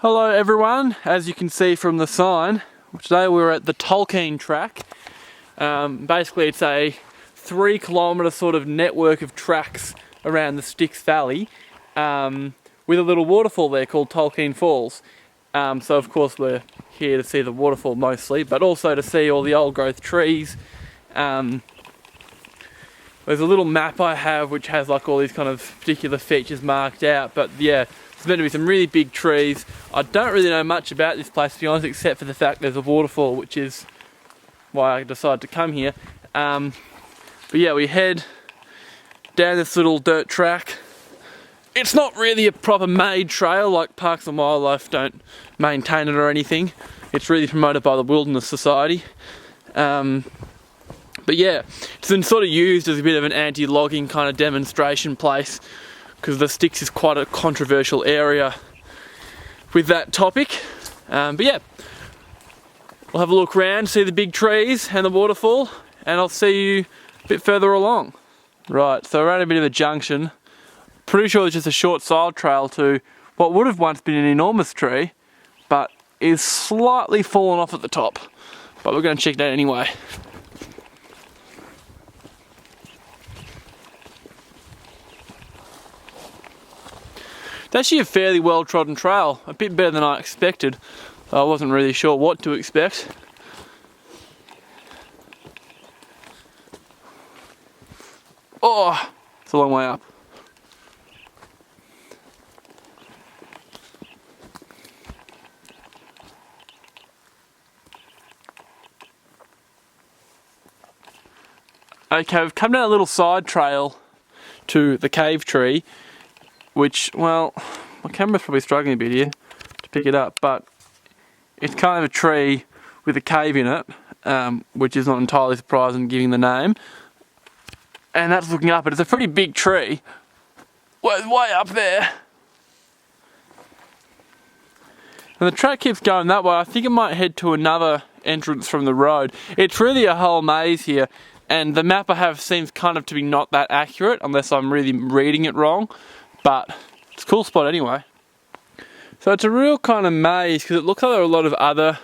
Hello everyone, as you can see from the sign, today we're at the Tolkien Track. Basically it's a 3 kilometre sort of network of tracks around the Styx Valley with a little waterfall there called Tolkien Falls. So of course we're here to see the waterfall mostly, but also to see all the old growth trees. There's a little map I have which has like all these kind of particular features marked out, but yeah, there's meant to be some really big trees. I don't really know much about this place to be honest, except for the fact there's a waterfall, which is why I decided to come here. But yeah, we head down this little dirt track. It's not really a proper made trail, like Parks and Wildlife don't maintain it or anything. It's really promoted by the Wilderness Society. But yeah, it's been sort of used as a bit of an anti-logging kind of demonstration place, because the Styx is quite a controversial area with that topic. But yeah, we'll have a look around, see the big trees and the waterfall, and I'll see you a bit further along. Right, so we're at a bit of a junction. Pretty sure it's just a short side trail to what would have once been an enormous tree, but is slightly fallen off at the top. But we're going to check that anyway. It's actually a fairly well-trodden trail, a bit better than I expected. I wasn't really sure what to expect. Oh, it's a long way up. Okay, we've come down a little side trail to the cave tree, which, well, my camera's probably struggling a bit here to pick it up, but it's kind of a tree with a cave in it, which is not entirely surprising given the name. And that's looking up, but it's a pretty big tree. Way up there. And the track keeps going that way. I think it might head to another entrance from the road. It's really a whole maze here, and the map I have seems kind of to be not that accurate, unless I'm really reading it wrong. But it's a cool spot anyway. So it's a real kind of maze, because it looks like there are a lot of other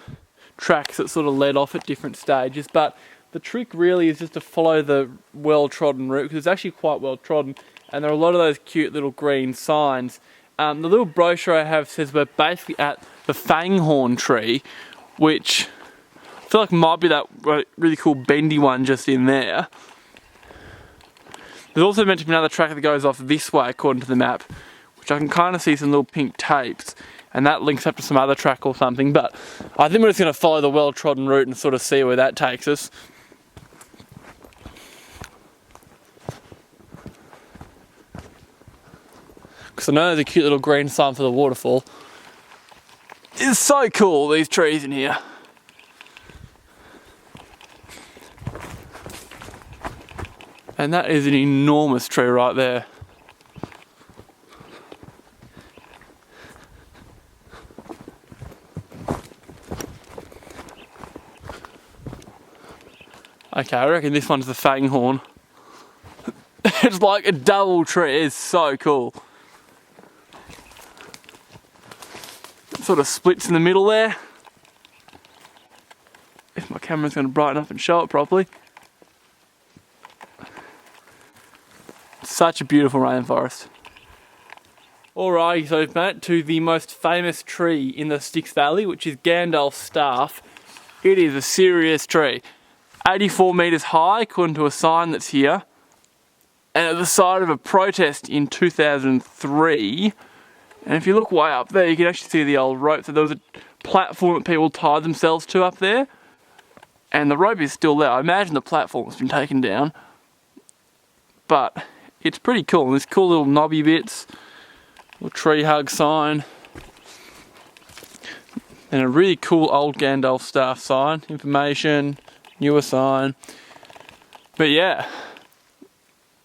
tracks that sort of led off at different stages, but the trick really is just to follow the well-trodden route, because it's actually quite well-trodden, and there are a lot of those cute little green signs. The little brochure I have says we're basically at the Fanghorn tree, which I feel like might be that really cool bendy one just in there. There's also meant to be another track that goes off this way according to the map, which I can kind of see some little pink tapes, and that links up to some other track or something, but I think we're just going to follow the well-trodden route and sort of see where that takes us. Because I know there's a cute little green sign for the waterfall. It's so cool, these trees in here. And that is an enormous tree right there. Okay, I reckon this one's the Fanghorn. It's like a double tree, it's so cool. It sort of splits in the middle there. If my camera's going to brighten up and show it properly. Such a beautiful rainforest. Alrighty, so we've made it to the most famous tree in the Styx Valley, which is Gandalf's staff. It is a serious tree. 84 metres high, according to a sign that's here. And at the site of a protest in 2003. And if you look way up there, you can actually see the old rope. So there was a platform that people tied themselves to up there. And the rope is still there. I imagine the platform's been taken down. But it's pretty cool. And there's cool little knobby bits. Little tree hug sign. And a really cool old Gandalf staff sign. Information. Newer sign. But yeah.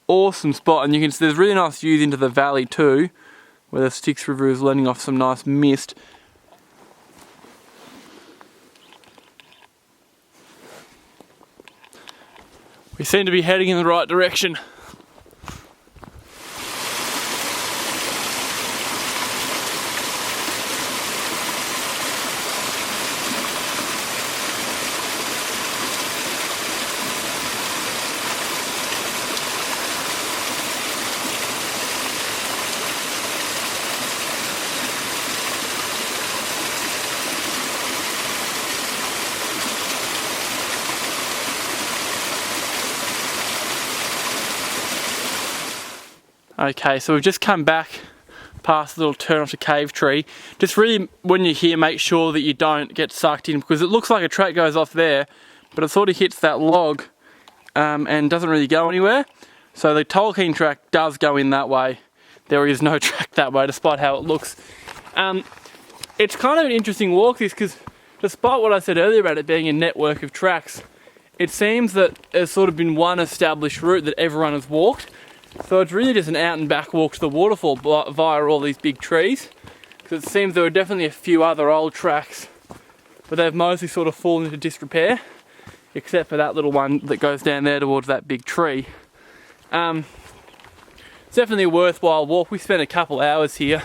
Awesome spot. And you can see there's really nice views into the valley too, where the Styx River is letting off some nice mist. We seem to be heading in the right direction. Okay, so we've just come back past the little turn off the cave tree. Just really, when you're here, make sure that you don't get sucked in, because it looks like a track goes off there, but it sort of hits that log and doesn't really go anywhere. So the Tolkien track does go in that way. There is no track that way, despite how it looks. It's kind of an interesting walk, this, because despite what I said earlier about it being a network of tracks, it seems that there's sort of been one established route that everyone has walked. So it's really just an out and back walk to the waterfall via all these big trees. Because it seems there are definitely a few other old tracks, but they've mostly sort of fallen into disrepair, except for that little one that goes down there towards that big tree. It's definitely a worthwhile walk. We spent a couple hours here,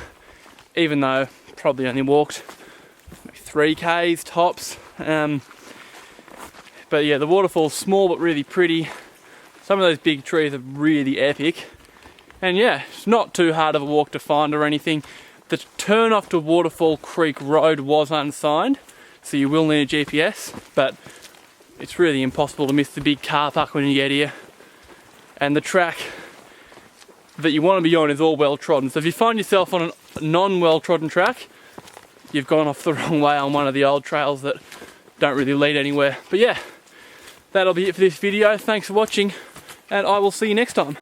even though probably only walked 3 Ks tops. But yeah, the waterfall's small but really pretty. Some of those big trees are really epic. And yeah, it's not too hard of a walk to find or anything. The turn off to Waterfall Creek Road was unsigned, so you will need a GPS, but it's really impossible to miss the big car park when you get here. And the track that you want to be on is all well trodden. So if you find yourself on a non-well trodden track, you've gone off the wrong way on one of the old trails that don't really lead anywhere. But yeah, that'll be it for this video. Thanks for watching, and I will see you next time.